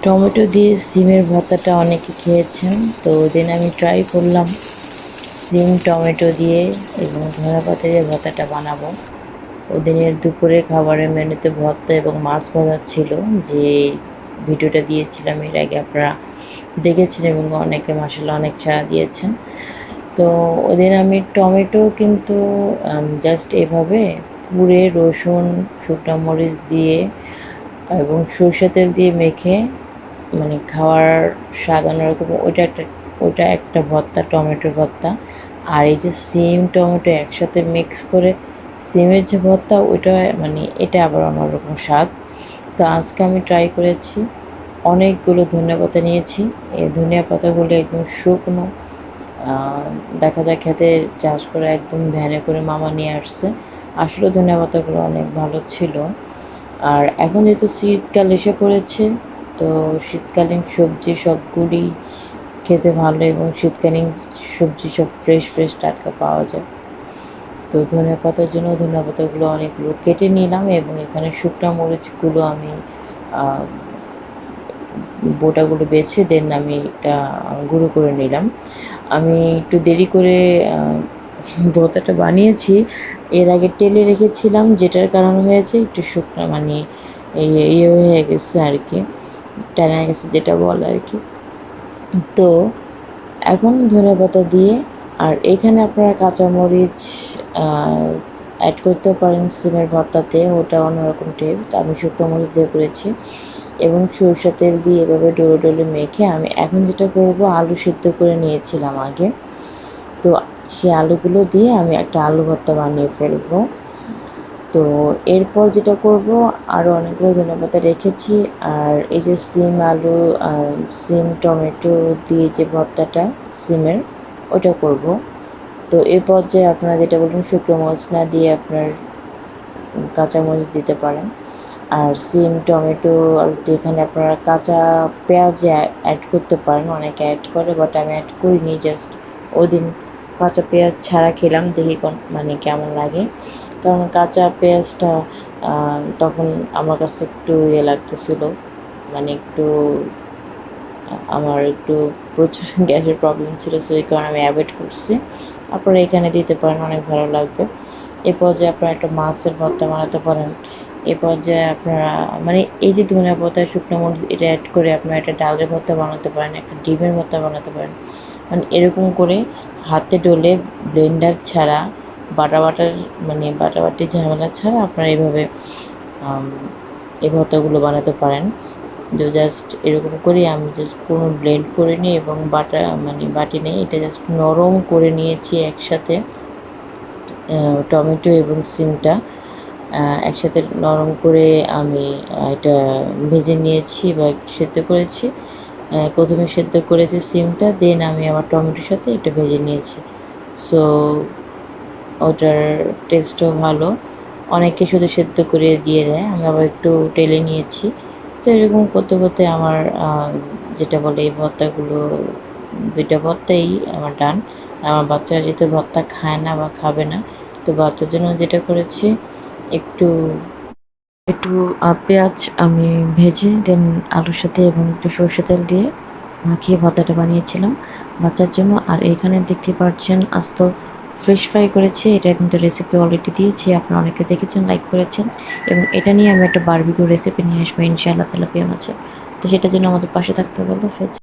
Tomato দিয়ে সিমের ভর্তাটা অনেকে খেয়েছেন, তো ওদিন আমি ট্রাই করলাম সিম টমেটো দিয়ে এবং ধনেপাতা দিয়ে ভর্তাটা বানাবো। ওদিনের দুপুরে খাবারের মেনুতে ভর্তা এবং মাছ ভাজা ছিল, যে ভিডিওটা দিয়েছিলাম এর আগে আপনারা দেখেছেন এবং অনেকে মাসাল্লাহ অনেক সাড়া দিয়েছেন। তো ওদিন আমি টমেটো কিন্তু জাস্ট এভাবে পুড়ে রসুন শুকনো মরিচ দিয়ে এবং সরষে তেল দিয়ে মেখে মানে খাওয়ার স্বাদ অন্যরকম। ওইটা একটা ভর্তা, টমেটোর ভর্তা। আর এই যে সিম টমেটো একসাথে মিক্স করে সিমের যে ভর্তা, ওইটা মানে এটা আবার অন্যরকম স্বাদ। তো আজকে আমি ট্রাই করেছি, অনেকগুলো ধনিয়া পাতা নিয়েছি। এই ধনিয়া পাতাগুলো একদম শুকনো, দেখা যায় খেতে চাষ করে একদম ভ্যানে করে মামা নিয়ে আসছে। আসলে ধনিয়া পাতাগুলো অনেক ভালো ছিল। আর এখন যেহেতু শীতকাল এসে পড়েছে, তো শীতকালীন সবজি সবগুলি খেতে ভালো এবং শীতকালীন সবজি সব ফ্রেশ ফ্রেশ টাটকা পাওয়া যায়। তো ধনিয়া পাতার জন্য ধনিয়া পাতাগুলো অনেকগুলো কেটে নিলাম এবং এখানে শুকনো মরিচগুলো আমি বোটাগুলো বেছে দেন আমি একটা গুঁড়ো করে নিলাম। আমি একটু দেরি করে ভর্তাটা বানিয়েছি। এর আগে টেলে রেখেছিলাম, যেটার কারণ হয়েছে একটু শুকনো মানে ইয়ে হয়ে গেছে আর কি, টানা গেছে যেটা বলে আর কি। তো এখন ধনেপাতা দিয়ে, আর এখানে আপনারা কাঁচামরিচ অ্যাড করতে পারেন সিমের ভর্তাতে, ওটা অন্যরকম টেস্ট। আমি শুকনো মরিচ দিয়ে করেছি এবং সরষের তেল দিয়ে এভাবে ডলে ডলে মেখে আমি এখন যেটা করব, আলু সিদ্ধ করে নিয়েছিলাম আগে, তো সেই আলুগুলো দিয়ে আমি একটা আলু ভর্তা বানিয়ে ফেলবো। তো এরপর যেটা করব, আরও অনেকগুলো ধনেপাতা রেখেছি। আর এই যে সিম আলু সিম টমেটো দিয়ে যে ভর্তাটা সিমের, ওটা করব। তো এই পর্যায়ে আপনারা যেটা বলবেন, শুকনো মরিচ না দিয়ে আপনার কাঁচামরিচ দিতে পারেন। আর সিম টমেটো আলুতে এখানে আপনারা কাঁচা পেঁয়াজ অ্যাড করতে পারেন, অনেকে অ্যাড করে, বাট আমি অ্যাড করিনি। জাস্ট ওদিন কাঁচা পেঁয়াজ ছাড়া খেলাম, দেখি মানে কেমন লাগে। কারণ কাঁচা পেঁয়াজটা তখন আমার কাছে একটু ইয়ে লাগতেছিল, মানে একটু আমার একটু প্রচুর গ্যাসের প্রবলেম ছিল, সো এই কারণে আমি অ্যাভয়েড করছি। আপনারা এখানে দিতে পারেন, অনেক ভালো লাগবে। এ পর্যায়ে আপনারা একটা মাছের ভর্তা বানাতে পারেন। এ পর্যায়ে আপনারা মানে এই যে ধনিয়া পাতা শুকনো মরিচ এটা অ্যাড করে আপনারা একটা ডালের ভর্তা বানাতে পারেন, একটা ডিমের ভর্তা বানাতে পারেন। মানে এরকম করে হাতে ডলে ব্লেন্ডার ছাড়া, বাটার মানে বাটাবাটি ঝামেলা ছাড়া আপনারা এইভাবে এই ভর্তাগুলো বানাতে পারেন। তো জাস্ট এরকম করেই আমি জাস্ট পুরো ব্লেন্ড করে নিই এবং মানে বাটি নেই, এটা জাস্ট নরম করে নিয়েছি একসাথে। টমেটো এবং সিমটা একসাথে নরম করে আমি এটা ভেজে নিয়েছি বা একটু সেদ্ধ করেছি। প্রথমে সেদ্ধ করেছি সিমটা, দেন আমি আবার টমেটোর সাথে এটা ভেজে নিয়েছি। সো ওটার টেস্টও ভালো। অনেকে শুধু সেদ্ধ করে দিয়ে দেয়, আমি আবার একটু টেলে নিয়েছি। তো এরকম করতে করতে আমার যেটা বলে এই ভর্তাগুলো, ২টা ভর্তাই আমার ডান। আমার বাচ্চারা যেহেতু ভর্তা খায় না বা খাবে না, তো বাচ্চার জন্য যেটা করেছি, একটু একটু পেঁয়াজ আমি ভেজে দেন আলুর সাথে এবং একটু সরষে তেল দিয়ে মাখিয়ে ভর্তাটা বানিয়েছিলাম বাচ্চার জন্য। আর এখানে দেখতে পাচ্ছেন আস্ত ফিশ ফ্রাই করেছি, এটা কিন্তু রেসিপি অলরেডি দিয়েছি, আপনারা অনেকে দেখেছেন, লাইক করেছেন। এবং এটা নিয়ে আমি একটা বারবিকিউ রেসিপি নিয়ে আসবো ইনশাআল্লাহ তেলাপিয়া মাছের। তো সেটার জন্য আমাদের পাশে থাকতে হবে। আল্লাহ হাফেজ।